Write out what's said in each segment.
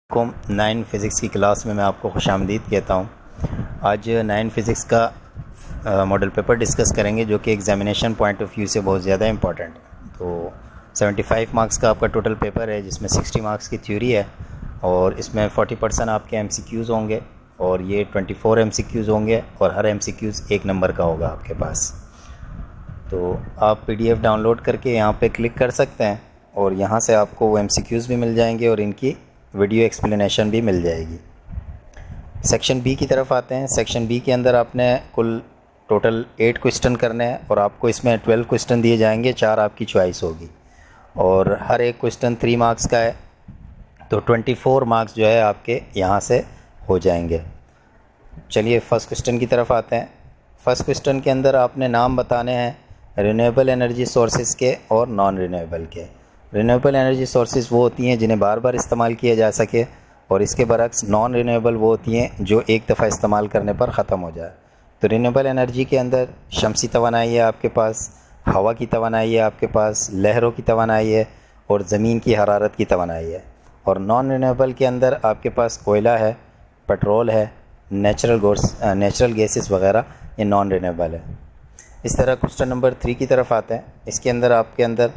को 9 फिज़िक्स की क्लास में मैं आपको खुशामदीद कहता हूँ। आज 9 फिज़िक्स का मॉडल पेपर डिस्कस करेंगे जो कि एग्ज़ामिनेशन पॉइंट ऑफ व्यू से बहुत ज़्यादा इम्पॉर्टेंट है। तो 75 मार्क्स का आपका टोटल पेपर है जिसमें 60 मार्क्स की थ्योरी है और इसमें 40% आपके MCQs होंगे और ये 24 MCQs होंगे और हर MCQs 1 नंबर का होगा आपके पास। तो आप PDF डाउनलोड करके यहाँ पे क्लिक कर सकते हैं और यहाँ से आपको वो MCQs भी मिल जाएंगे और इनकी वीडियो एक्सप्लेनेशन भी मिल जाएगी। सेक्शन बी की तरफ आते हैं। सेक्शन बी के अंदर आपने कुल टोटल 8 क्वेश्चन करने हैं और आपको इसमें 12 क्वेश्चन दिए जाएंगे, 4 आपकी चॉइस होगी और हर एक क्वेश्चन 3 मार्क्स का है, तो 24 मार्क्स जो है आपके यहाँ से हो जाएंगे। चलिए फर्स्ट क्वेश्चन की तरफ आते हैं। फर्स्ट क्वेश्चन के अंदर आपने नाम बताने हैं रिन्यूएबल एनर्जी सोर्सेज के और नॉन रिन्यूएबल के। रिन्यूएबल एनर्जी सोर्सेज वो होती हैं जिन्हें बार बार इस्तेमाल किया जा सके और इसके बरक्स नॉन रिन्यूएबल वो होती हैं जो एक दफ़ा इस्तेमाल करने पर ख़त्म हो जाए। तो रिन्यूएबल एनर्जी के अंदर शमसी तवानाई है आपके पास, हवा की तवानाई है आपके पास, लहरों की तवानाई है और ज़मीन की हरारत की तवानाई है। और नॉन रिन्यूएबल के अंदर आपके पास कोयला है, पेट्रोल है, नेचुरल गैसेस वगैरह, ये नॉन रिन्यूएबल है। इस तरह क्वेश्चन नंबर 3 की तरफ आते हैं। इसके अंदर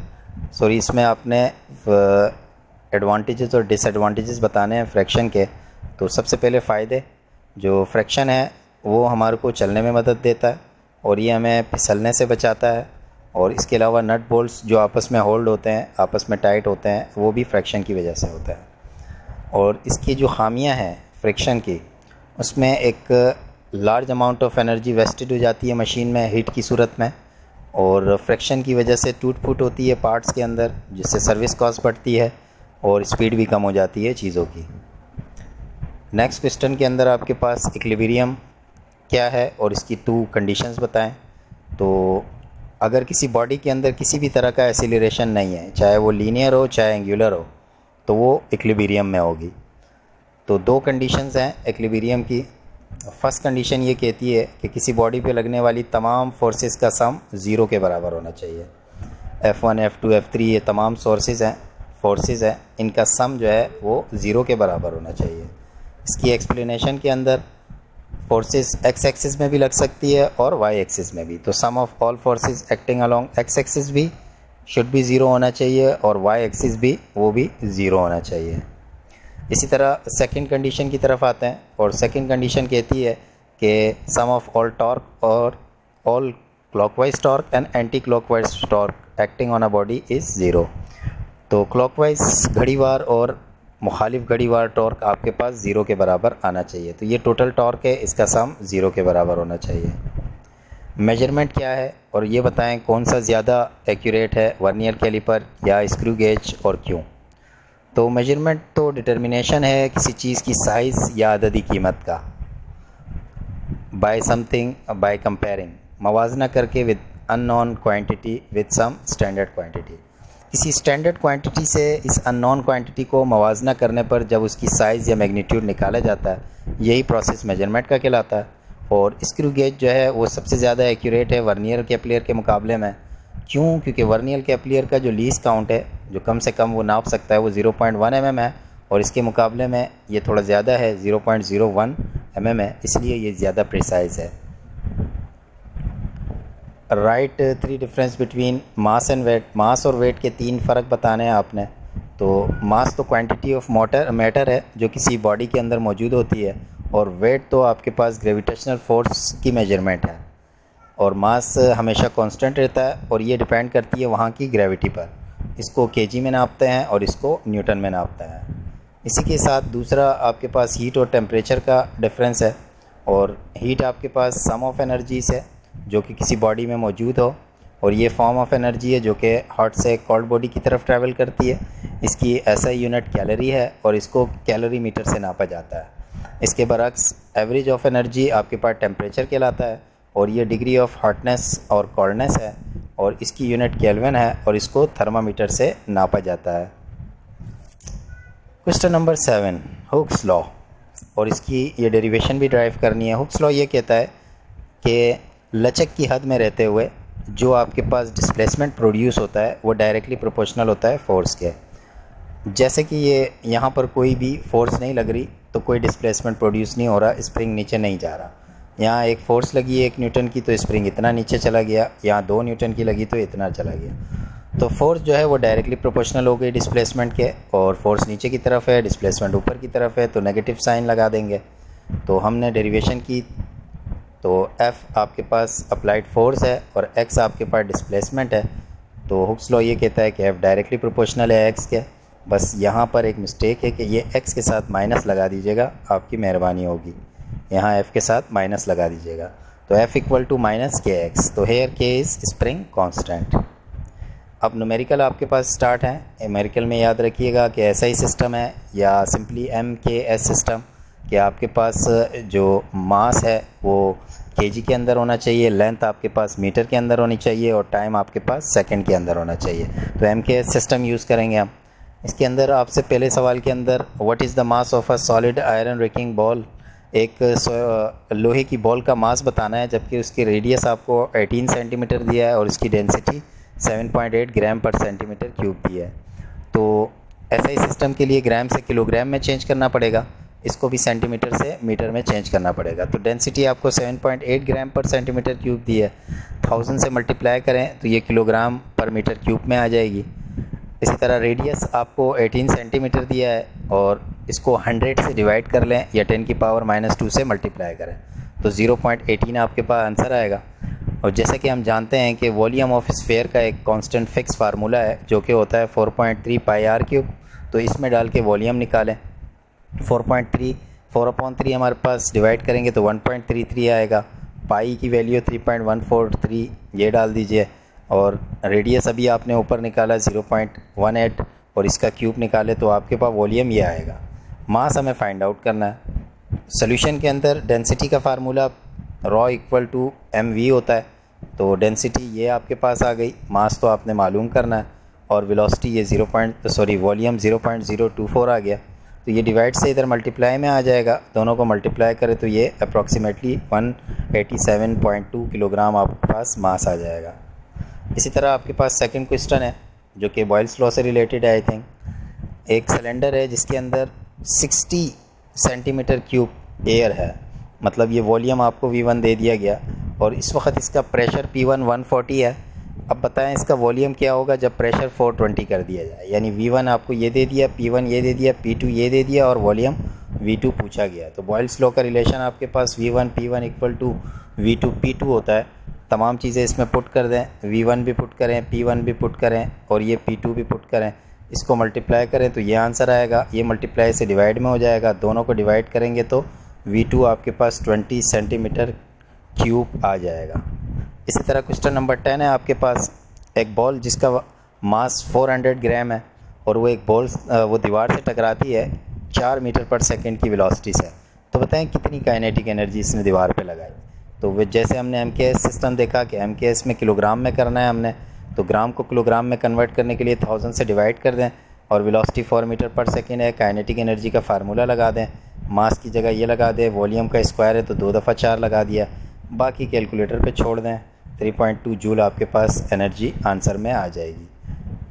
इसमें आपने एडवांटेजेस और डिसएडवांटेजेस बताने हैं फ्रैक्शन के। तो सबसे पहले फ़ायदे, जो फ्रैक्शन है वो हमारे को चलने में मदद देता है और ये हमें फिसलने से बचाता है और इसके अलावा नट बोल्ट्स जो आपस में होल्ड होते हैं, आपस में टाइट होते हैं, वो भी फ्रैक्शन की वजह से होता है। और इसकी जो खामियां हैं फ्रैक्शन की, उसमें एक large amount of energy wasted हो जाती है मशीन में हीट की सूरत में और फ्रैक्शन की वजह से टूट फूट होती है पार्ट्स के अंदर, जिससे सर्विस कॉस्ट बढ़ती है और स्पीड भी कम हो जाती है चीज़ों की। नेक्स्ट क्वेश्चन के अंदर आपके पास इक्विलिब्रियम क्या है और इसकी 2 कंडीशंस बताएं। तो अगर किसी बॉडी के अंदर किसी भी तरह का एक्सीलरेशन नहीं है, चाहे वो लीनियर हो चाहे एंगुलर हो, तो वो इक्विलिब्रियम में होगी। तो 2 कंडीशंस हैं इक्विलिब्रियम की। फर्स्ट कंडीशन ये कहती है कि किसी बॉडी पे लगने वाली तमाम फोर्सेस का सम 0 के बराबर होना चाहिए। F1, F2, F3 ये तमाम फोर्सेस हैं, इनका सम जो है वो 0 के बराबर होना चाहिए। इसकी एक्सप्लेनेशन के अंदर फोर्सेस x एक्सिस में भी लग सकती है और y एक्सिस में भी। तो sum of all forces acting along x axis भी शुड भी 0 होना चाहिए और y एक्सिस भी वो भी 0 होना चाहिए। इसी तरह सेकंड कंडीशन की तरफ आते हैं और सेकंड कंडीशन कहती है कि सम ऑफ ऑल टॉर्क और all clockwise torque and anti clockwise torque acting on a body is 0। तो क्लॉकवाइज घड़ीवार और मुखालिफ घड़ीवार टॉर्क आपके पास 0 के बराबर आना चाहिए। तो ये टोटल टॉर्क है, इसका सम 0 के बराबर होना चाहिए। मेजरमेंट क्या है और ये बताएं कौन सा ज़्यादा एक्यूरेट है, वर्नियर कैलिपर या स्क्रू गेज और क्यों। तो मेजरमेंट तो डिटर्मिनेशन है किसी चीज़ की साइज़ या अददी कीमत का, बाय समथिंग बाय कंपेयरिंग, मवाजना करके with unknown quantity with some standard quantity. किसी स्टैंडर्ड क्वांटिटी से इस अननोन क्वांटिटी को मवाजना करने पर जब उसकी साइज़ या मैग्नीट्यूड निकाला जाता है, यही प्रोसेस मेजरमेंट का कहलाता है। और स्क्रू गेज जो है वो सबसे ज़्यादा एक्यूरेट है वर्नियर कैपिलर के मुकाबले में। क्यों? क्योंकि वर्नियर कैपिलर का जो लीस्ट काउंट है, जो कम से कम वो नाप सकता है, वो 0.1 mm है और इसके मुकाबले में ये थोड़ा ज़्यादा है, 0.01 mm है, इसलिए ये ज़्यादा प्रिसाइज है। Right 3 difference between mass and weight. Mass और वेट के 3 फ़र्क बताने हैं आपने। तो मास तो क्वांटिटी ऑफ मैटर है जो किसी बॉडी के अंदर मौजूद होती है और वेट तो आपके पास ग्रेविटेशनल फोर्स की मेजरमेंट है। और मास हमेशा कांस्टेंट रहता है और ये डिपेंड करती है वहाँ की ग्रेविटी पर। इसको केजी में नापते हैं और इसको न्यूटन में नापते हैं। इसी के साथ दूसरा आपके पास हीट और टेम्परेचर का डिफरेंस है। और हीट आपके पास सम ऑफ एनर्जीज है जो कि किसी बॉडी में मौजूद हो और ये फॉर्म ऑफ एनर्जी है जो कि हॉट से कोल्ड बॉडी की तरफ ट्रैवल करती है। इसकी ऐसा यूनिट कैलोरी है और इसको कैलोरी मीटर से नापा जाता है। इसके बरक्स एवरेज ऑफ एनर्जी आपके पास टेम्परेचर कहलाता है और ये डिग्री ऑफ हॉटनेस और कोल्डनेस है और इसकी यूनिट केल्विन है और इसको थर्मामीटर से नापा जाता है। क्वेश्चन नंबर 7, हुक्स लॉ, और इसकी ये डेरिवेशन भी ड्राइव करनी है। हुक्स लॉ ये कहता है कि लचक की हद में रहते हुए जो आपके पास डिस्प्लेसमेंट प्रोड्यूस होता है वो डायरेक्टली प्रोपोर्शनल होता है फोर्स के। जैसे कि ये यहाँ पर कोई भी फोर्स नहीं लग रही तो कोई डिस्प्लेसमेंट प्रोड्यूस नहीं हो रहा, स्प्रिंग नीचे नहीं जा रहा। यहाँ एक फोर्स लगी है 1 न्यूटन की तो स्प्रिंग इतना नीचे चला गया, यहाँ 2 न्यूटन की लगी तो इतना चला गया। तो फोर्स जो है वो डायरेक्टली प्रोपोर्शनल हो गई डिस्प्लेसमेंट के, और फोर्स नीचे की तरफ है, डिस्प्लेसमेंट ऊपर की तरफ है, तो नेगेटिव साइन लगा देंगे। तो हमने डेरिवेशन की, तो F आपके पास अप्लाइड फोर्स है और X आपके पास डिस्प्लेसमेंट है। तो हुक्स लॉ ये कहता है कि F डायरेक्टली प्रोपोर्शनल है X के। बस यहाँ पर एक मिस्टेक है कि ये X के साथ माइनस लगा दीजिएगा, आपकी मेहरबानी होगी। यहाँ F के साथ माइनस लगा दीजिएगा, तो F इक्वल टू माइनस के एक्स। तो हेयर के इज़ स्प्रिंग कांस्टेंट। अब न्यूमेरिकल आपके पास स्टार्ट है। न्यूमेरिकल में याद रखिएगा कि ऐसा ही सिस्टम है या सिंपली MKS सिस्टम, कि आपके पास जो मास है वो केजी के अंदर होना चाहिए, लेंथ आपके पास मीटर के अंदर होनी चाहिए और टाइम आपके पास सेकंड के अंदर होना चाहिए। तो MKS सिस्टम यूज़ करेंगे हम। इसके अंदर आपसे पहले सवाल के अंदर what is the mass of a solid iron racking ball, एक लोहे की बॉल का मास बताना है, जबकि उसकी रेडियस आपको 18 सेंटीमीटर दिया है और इसकी डेंसिटी 7.8 ग्राम पर सेंटीमीटर क्यूब दी है। तो ऐसा ही सिस्टम के लिए ग्राम से किलोग्राम में चेंज करना पड़ेगा, इसको भी सेंटीमीटर से मीटर में चेंज करना पड़ेगा। तो डेंसिटी आपको 7.8 ग्राम पर सेंटीमीटर क्यूब दी है, 1000 से मल्टीप्लाई करें तो ये किलोग्राम पर मीटर क्यूब में आ जाएगी। इसी तरह रेडियस आपको 18 सेंटीमीटर दिया है और इसको 100 से डिवाइड कर लें या 10 की पावर -2 से मल्टीप्लाई करें तो 0.18 आपके पास आंसर आएगा। और जैसा कि हम जानते हैं कि वॉल्यूम ऑफ स्फीयर का एक कांस्टेंट फिक्स फार्मूला है जो कि होता है 4.3 पाई आर क्यूब। तो इसमें डाल के वॉल्यूम निकालें। 4/3 हमारे पास डिवाइड करेंगे तो 1.33 आएगा। पाई की वैल्यू 3.143 ये डाल दीजिए, और रेडियस अभी आपने ऊपर निकाला 0.18 और इसका क्यूब निकाले तो आपके पास वॉल्यूम ये आएगा। मास हमें फाइंड आउट करना है। सॉल्यूशन के अंदर डेंसिटी का formula rho equal to mv होता है, तो डेंसिटी ये आपके पास आ गई, मास तो आपने मालूम करना है, और वेलोसिटी ये वॉल्यूम 0.024 आ गया। तो ये डिवाइड से इधर मल्टीप्लाई में आ जाएगा, दोनों को मल्टीप्लाई करें तो ये अप्रॉक्सीमेटली 187.2 किलोग्राम आपके पास मास आ जाएगा। इसी तरह आपके पास सेकंड क्वेश्चन है जो कि बॉयल्स लॉ से रिलेटेड है। आई थिंक एक सिलेंडर है जिसके अंदर 60 सेंटीमीटर क्यूब एयर है, मतलब ये वॉल्यूम आपको V1 दे दिया गया और इस वक्त इसका प्रेशर P1 140 है। अब बताएं इसका वॉल्यूम क्या होगा जब प्रेशर 420 कर दिया जाए। यानी V1 आपको ये दे दिया, P1 ये दे दिया, P2 ये दे दिया और वॉल्यूम V2 पूछा गया। तो बॉयल्स लॉ का रिलेशन आपके पास V1 P1 equal to V2 P2 होता है। तमाम चीज़ें इसमें पुट कर दें, V1 भी पुट करें, P1 भी पुट करें और ये P2 भी पुट करें, इसको मल्टीप्लाई करें तो ये आंसर आएगा। ये मल्टीप्लाई से डिवाइड में हो जाएगा, दोनों को डिवाइड करेंगे तो V2 आपके पास 20 सेंटीमीटर क्यूब आ जाएगा। इसी तरह क्वेश्चन नंबर 10 है आपके पास। एक बॉल जिसका मास 400 ग्राम है और वो एक बॉल वो दीवार से टकराती है 4 मीटर पर सेकंड की वेलोसिटी से। तो बताएं कितनी काइनेटिक एनर्जी इसने दीवार पे लगाई। तो वो जैसे हमने MKS सिस्टम देखा कि MKS में किलोग्राम में करना है हमने, तो ग्राम को किलोग्राम में कन्वर्ट करने के लिए 1000 से डिवाइड कर दें और वेलोसिटी 4 मीटर पर सेकंड है। काइनेटिक एनर्जी का फार्मूला लगा दें, मास की जगह ये लगा दें, वॉल्यूम का स्क्वायर है तो 2 दफ़ा 4 लगा दिया, बाकी कैलकुलेटर पे छोड़ दें। 3.2 जूल आपके पास एनर्जी आंसर में आ जाएगी।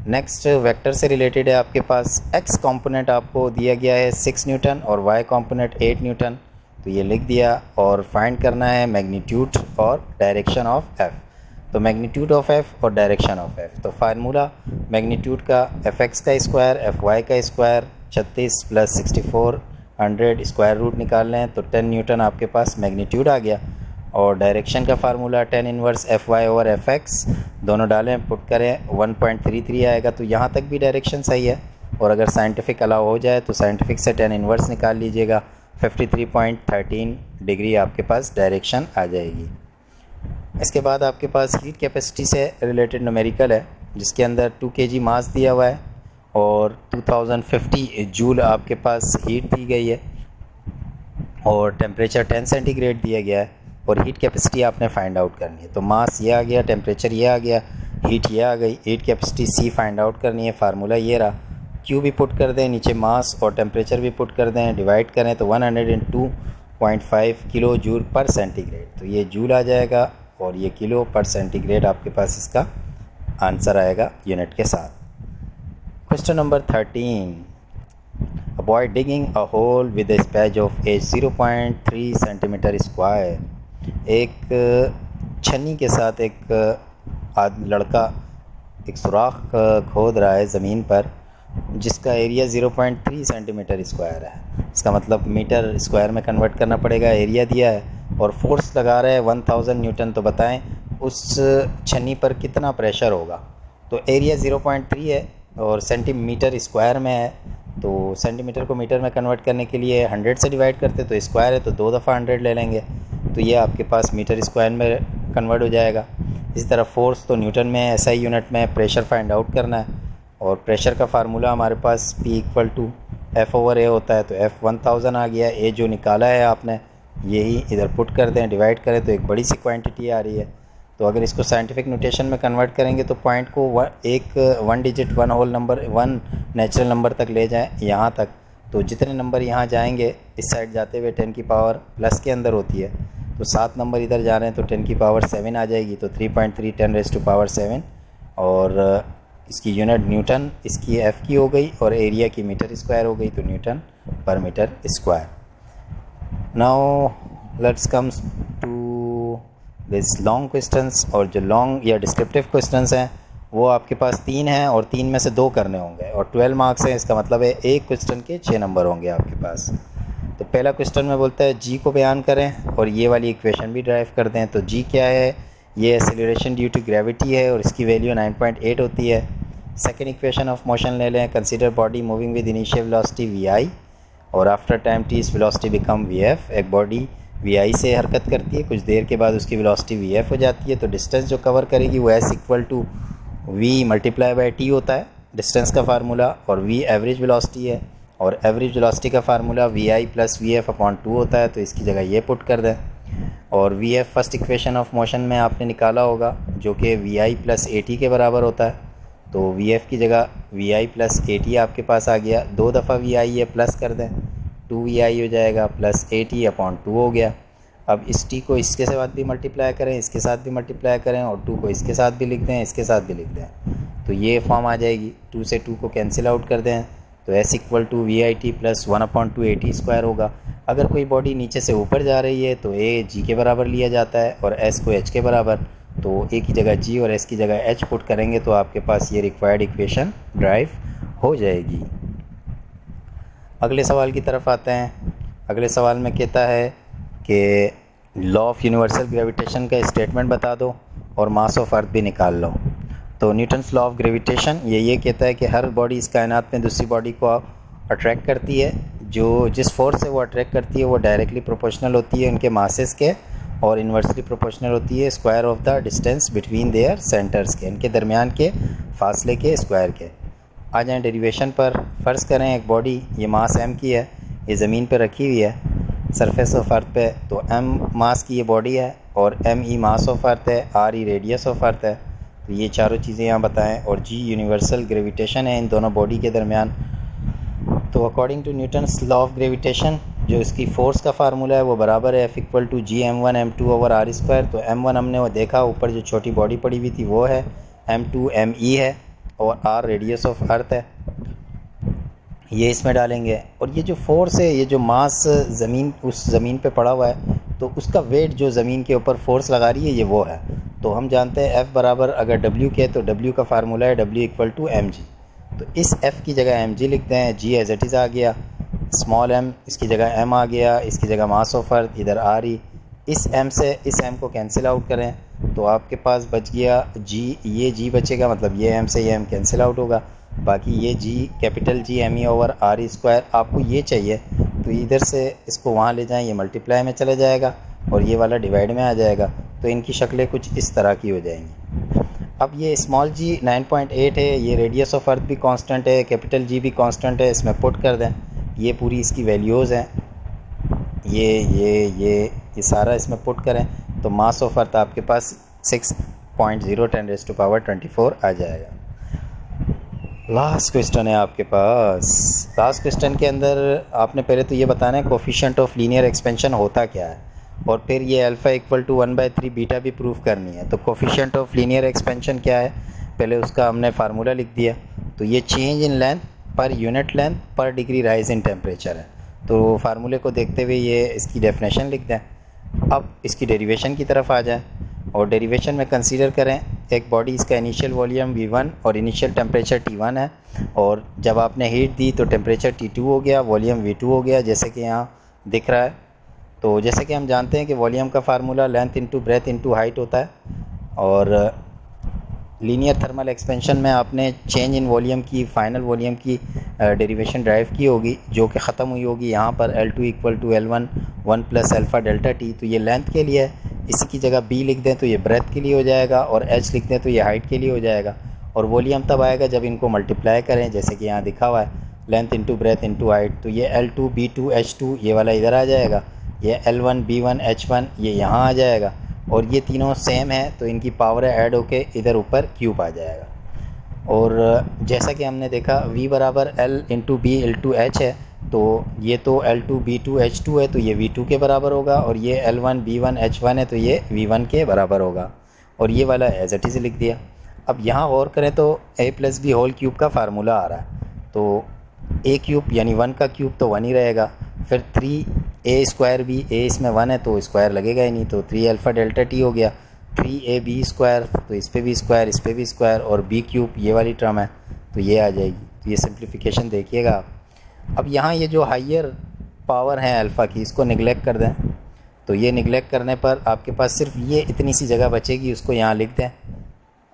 नेक्स्ट वेक्टर से रिलेटेड है आपके पास। एक्स कंपोनेंट आपको दिया गया है 6 न्यूटन और वाई कंपोनेंट 8 न्यूटन, तो ये लिख दिया। और फाइंड करना है मैग्नीट्यूड और डायरेक्शन ऑफ एफ़। तो मैग्नीट्यूड ऑफ एफ़ और डायरेक्शन ऑफ एफ़, तो फार्मूला मैग्नीट्यूड का fx का स्क्वायर fy का स्क्वायर 36 + 64 100 स्क्वायर रूट निकाल लें तो 10 न्यूटन आपके पास मैग्नीट्यूड आ गया। और डायरेक्शन का formula tan inverse fy over fx, दोनों डालें पुट करें 1.33 आएगा। तो यहाँ तक भी डायरेक्शन सही है। और अगर साइंटिफिक अलाउ हो जाए तो साइंटिफिक से tan इनवर्स निकाल लीजिएगा, 53.13 डिग्री आपके पास डायरेक्शन आ जाएगी। इसके बाद आपके पास हीट कैपेसिटी से रिलेटेड न्यूमेरिकल है जिसके अंदर 2 kg मास दिया हुआ है और 2050 जूल आपके पास हीट दी गई है और टेम्परेचर 10 सेंटीग्रेड दिया गया है और हीट कैपेसिटी आपने फाइंड आउट करनी है। तो मास ये आ गया, टेम्परेचर ये आ गया, हीट ये आ गई, heat capacity C find out करनी है। फार्मूला ये रहा, Q भी पुट कर दें, नीचे मास और टेम्परेचर भी पुट कर दें, डिवाइड करें तो 102.5 किलो जूल पर सेंटीग्रेड। तो ये जूल आ जाएगा और ये किलो पर सेंटीग्रेड आपके पास इसका आंसर आएगा यूनिट के साथ। Question number 13, a boy digging a hole with a patch of edge 0.3 centimetre square. एक छन्नी के साथ एक लड़का एक सुराख खोद रहा है ज़मीन पर जिसका एरिया 0.3 सेंटीमीटर स्क्वायर है। इसका मतलब मीटर स्क्वायर में कन्वर्ट करना पड़ेगा। एरिया दिया है और फोर्स लगा रहा है 1000 न्यूटन। तो बताएं उस छन्नी पर कितना प्रेशर होगा। तो एरिया 0.3 है और सेंटीमीटर स्क्वायर में है, तो सेंटीमीटर को मीटर में कन्वर्ट करने के लिए 100 से डिवाइड करते तो स्क्वायर है तो 2 दफ़ा 100 ले लेंगे तो ये आपके पास मीटर स्क्वायर में कन्वर्ट हो जाएगा। इसी तरह फोर्स तो न्यूटन में है, SI यूनिट में। प्रेशर फाइंड आउट करना है और प्रेशर का फार्मूला हमारे पास P = F/A होता है। तो F 1000 आ गया। A जो निकाला है आपने यही इधर पुट कर दें, डिवाइड करें तो एक बड़ी सी क्वांटिटी आ रही है। तो अगर इसको साइंटिफिक नोटेशन में कन्वर्ट करेंगे तो पॉइंट को one digit one whole number one natural number तक ले जाएं यहाँ तक। तो जितने नंबर यहाँ जाएंगे इस साइड जाते हुए 10 की पावर प्लस के अंदर होती है, तो 7 नंबर इधर जा रहे हैं तो 10 की पावर 7 आ जाएगी। तो 3.3 10⁻⁷ और इसकी यूनिट न्यूटन, इसकी F की हो गई और एरिया की मीटर स्क्वायर हो गई तो न्यूटन पर metre square. Now let's comes to this long questions. और जो लॉन्ग या डिस्क्रिप्टिव क्वेश्चंस हैं वो आपके पास 3 हैं और 3 में से 2 करने होंगे और 12 मार्क्स हैं। इसका मतलब है एक क्वेश्चन के 6 नंबर होंगे आपके पास। तो पहला क्वेश्चन में बोलता है जी को बयान करें और ये वाली इक्वेशन भी ड्राइव कर दें। तो जी क्या है? ये एक्सेलरेशन ड्यू टू ग्रेविटी है और इसकी वैल्यू 9.8 होती है। सेकेंड इक्वेशन ऑफ मोशन ले लें। Consider body moving with initial velocity vi और आफ्टर टाइम t इस वेलोसिटी बिकम vf। एक बॉडी vi से हरकत करती है, कुछ देर के बाद उसकी वेलोसिटी vf हो जाती है। तो डिस्टेंस जो कवर करेगी वो s = v × t होता है डिस्टेंस का फार्मूला, और v एवरेज वेलोसिटी है और एवरेज वेलोसिटी का फार्मूला vi + vf/2 होता है। तो इसकी जगह ये पुट कर दें और vf first equation of motion में आपने निकाला होगा जो कि vi + at के बराबर होता है। तो vf की जगह vi + at आपके पास आ गया। 2 दफ़ा vi है प्लस कर दें 2vi हो जाएगा प्लस at/2 हो गया। अब इस t को इसके साथ भी मल्टीप्लाई करें, इसके साथ भी मल्टीप्लाई करें और 2 को इसके साथ भी लिख दें, इसके साथ भी लिख दें तो ये फॉर्म आ जाएगी। 2 से 2 को कैंसिल आउट कर दें तो s = vit + 1/2 at² होगा। अगर कोई बॉडी नीचे से ऊपर जा रही है तो a g के बराबर लिया जाता है और s को h के बराबर। तो a की जगह g और s की जगह h पुट करेंगे तो आपके पास ये रिक्वायर्ड इक्वेशन ड्राइव हो जाएगी। अगले सवाल की तरफ आते हैं। अगले सवाल में कहता है कि लॉ ऑफ यूनिवर्सल ग्रेविटेशन का स्टेटमेंट बता दो और मास ऑफ अर्थ भी निकाल लो। तो न्यूटन्स लॉ ऑफ ग्रेविटेशन ये कहता है कि हर बॉडी इस कायनात में दूसरी बॉडी को अट्रैक्ट करती है। जो जिस फोर्स से वो अट्रैक्ट करती है वो डायरेक्टली प्रोपोर्शनल होती है उनके मासेस के और इन्वर्सली प्रोपोर्शनल होती है square of the distance between their centres के, इनके दरमियान के फासले के स्क्वायर के। आ जाएँ डेरिवेशन पर। फ़र्ज़ करें एक बॉडी ये मास m की है, ये ज़मीन पर रखी हुई है सरफेस ऑफ अर्थ पे। तो m मास की ये बॉडी है और m मास ऑफ अर्थ है, r रेडियस ऑफ अर्थ है। तो ये चारों चीज़ें यहाँ बताएं और g यूनिवर्सल ग्रेविटेशन है इन दोनों बॉडी के दरमियान। तो according to Newton's law of gravitation जो इसकी फ़ोर्स का फार्मूला है वो बराबर है F = gm1m2/r²। तो m1 हमने वो देखा ऊपर जो छोटी बॉडी पड़ी हुई थी वो है, m2 me है और r रेडियस ऑफ अर्थ है। ये इसमें डालेंगे और ये जो फोर्स है, ये जो मास उस ज़मीन पे पड़ा हुआ है तो उसका वेट जो ज़मीन के ऊपर फोर्स लगा रही है ये वो है। तो हम जानते हैं F बराबर अगर W के तो W का फार्मूला है W = mg। तो इस F की जगह mg लिखते हैं, g एज इट इज़ आ गया, स्मॉल m इसकी जगह m आ गया, इसकी जगह मास ऑफ अर्थ इधर r। इस m से इस m को कैंसिल आउट करें तो आपके पास बच गया g, ये g बचेगा मतलब ये m से ये m कैंसिल आउट होगा, बाकी ये g कैपिटल G me/r²। आपको ये चाहिए तो इधर से इसको वहाँ ले जाएं, ये मल्टीप्लाई में चले जाएगा और ये वाला डिवाइड में आ जाएगा। तो इनकी शक्लें कुछ इस तरह की हो जाएंगी। अब ये स्मॉल g 9.8 है, ये रेडियस ऑफ अर्थ भी कांस्टेंट है, कैपिटल G भी कांस्टेंट है, इसमें पुट कर दें। ये पूरी इसकी वैल्यूज़ हैं, ये सारा इसमें पुट करें तो मास ऑफ अर्थ आपके पास 6.0 10⁻24 आ जाएगा। लास्ट क्वेश्चन है आपके पास। लास्ट क्वेश्चन के अंदर आपने पहले तो ये बताना है कोफिशिएंट ऑफ लीनियर एक्सपेंशन होता क्या है और फिर ये अल्फ़ा = 1/3 बीटा भी प्रूफ करनी है। तो कोफिशिएंट ऑफ लीनियर एक्सपेंशन क्या है, पहले उसका हमने फार्मूला लिख दिया। तो ये change in length per unit length पर डिग्री राइज इन टेम्परेचर है। तो फार्मूले को देखते हुए ये इसकी डेफिनेशन लिख दें। अब इसकी डेरिवेशन की तरफ आ जाए और डेरिवेशन में कंसीडर करें एक बॉडी, इसका इनिशियल वॉल्यूम V1 और इनिशियल टेम्परेचर T1 है, और जब आपने हीट दी तो टेम्परेचर T2 हो गया, वॉल्यूम V2 हो गया, जैसे कि यहाँ दिख रहा है। तो जैसे कि हम जानते हैं कि वॉल्यूम का formula length into breadth into height होता है, और लीनियर थर्मल एक्सपेंशन में आपने चेंज इन वॉल्यूम की, फाइनल वॉल्यूम की डेरिवेशन ड्राइव की होगी, जो कि ख़त्म हुई होगी यहाँ पर L2 equal to L1 1 plus alpha delta T। तो ये लेंथ के लिए है, इसी की जगह B लिख दें तो ये ब्रेथ के लिए हो जाएगा, और H लिख दें तो ये हाइट के लिए हो जाएगा। और वॉल्यूम तब आएगा जब इनको मल्टीप्लाई करें, जैसे कि यहाँ दिखा हुआ है length into breadth into height. तो ये L2 B2 H2 ये वाला इधर आ जाएगा, ये L1 B1 H1 ये यहाँ आ जाएगा, और ये तीनों सेम है तो इनकी पावर ऐड होके इधर ऊपर क्यूब आ जाएगा। और जैसा कि हमने देखा V बराबर L into B L2 H है, तो ये तो L2 B2 H2 है तो ये V2 के बराबर होगा, और ये L1 B1 H1 है तो ये V1 के बराबर होगा, और ये वाला एज इट इज़ लिख दिया। अब यहाँ और करें तो A plus B whole cube का फार्मूला आ रहा है, तो A क्यूब यानी 1 का क्यूब तो 1 ही रहेगा, फिर 3A स्क्वायर B, A इसमें 1 है तो स्क्वायर लगेगा ही नहीं, तो 3 अल्फ़ा डेल्टा T हो गया, 3AB स्क्वायर तो इस पे भी स्क्वायर, इस पे भी स्क्वायर, और B क्यूब ये वाली टर्म है तो ये आ जाएगी। तो ये सिंप्लीफिकेशन देखिएगा आप। अब यहाँ ये जो हाइयर पावर है अल्फ़ा की, इसको निगलेक्ट कर दें, तो ये निगलेक्ट करने पर आपके पास सिर्फ ये इतनी सी जगह बचेगी, उसको यहाँ लिख दें,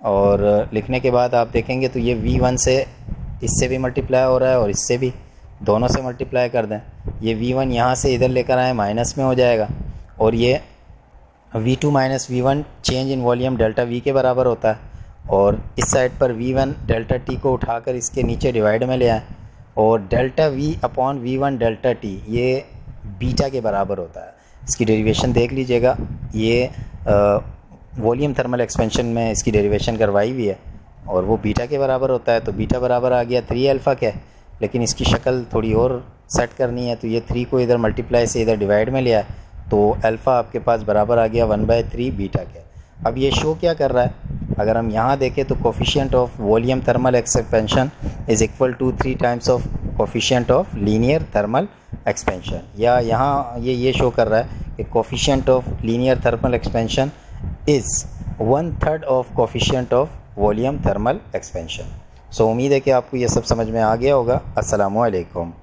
और लिखने के बाद आप देखेंगे तो ये V1 से इससे भी मल्टीप्लाई हो रहा है और इससे भी, दोनों से मल्टीप्लाई कर दें, ये V1 यहाँ से इधर लेकर आए माइनस में हो जाएगा, और ये V2 minus V1 change in volume delta V के बराबर होता है, और इस साइड पर V1 डेल्टा T को उठाकर इसके नीचे डिवाइड में ले आए, और delta V upon V1 delta T ये बीटा के बराबर होता है। इसकी डेरिवेशन देख लीजिएगा, ये वॉल्यूम थर्मल एक्सपेंशन में इसकी डेरिवेशन करवाई हुई है, और वो बीटा के बराबर होता है। तो बीटा बराबर आ गया 3 अल्फ़ा के, लेकिन इसकी शक्ल थोड़ी और सेट करनी है, तो ये 3 को इधर मल्टीप्लाई से इधर डिवाइड में लिया, तो अल्फ़ा आपके पास बराबर आ गया 1/3 बीटा के। अब ये शो क्या कर रहा है, अगर हम यहाँ देखें तो coefficient of volume thermal expansion is equal to 3 times of coefficient of linear thermal expansion, या यहाँ ये शो कर रहा है कि coefficient of linear thermal expansion is 1/3 of coefficient of volume thermal expansion. So उम्मीद है कि आपको ये सब समझ में आ गया होगा। अस्सलामु अलैकुम।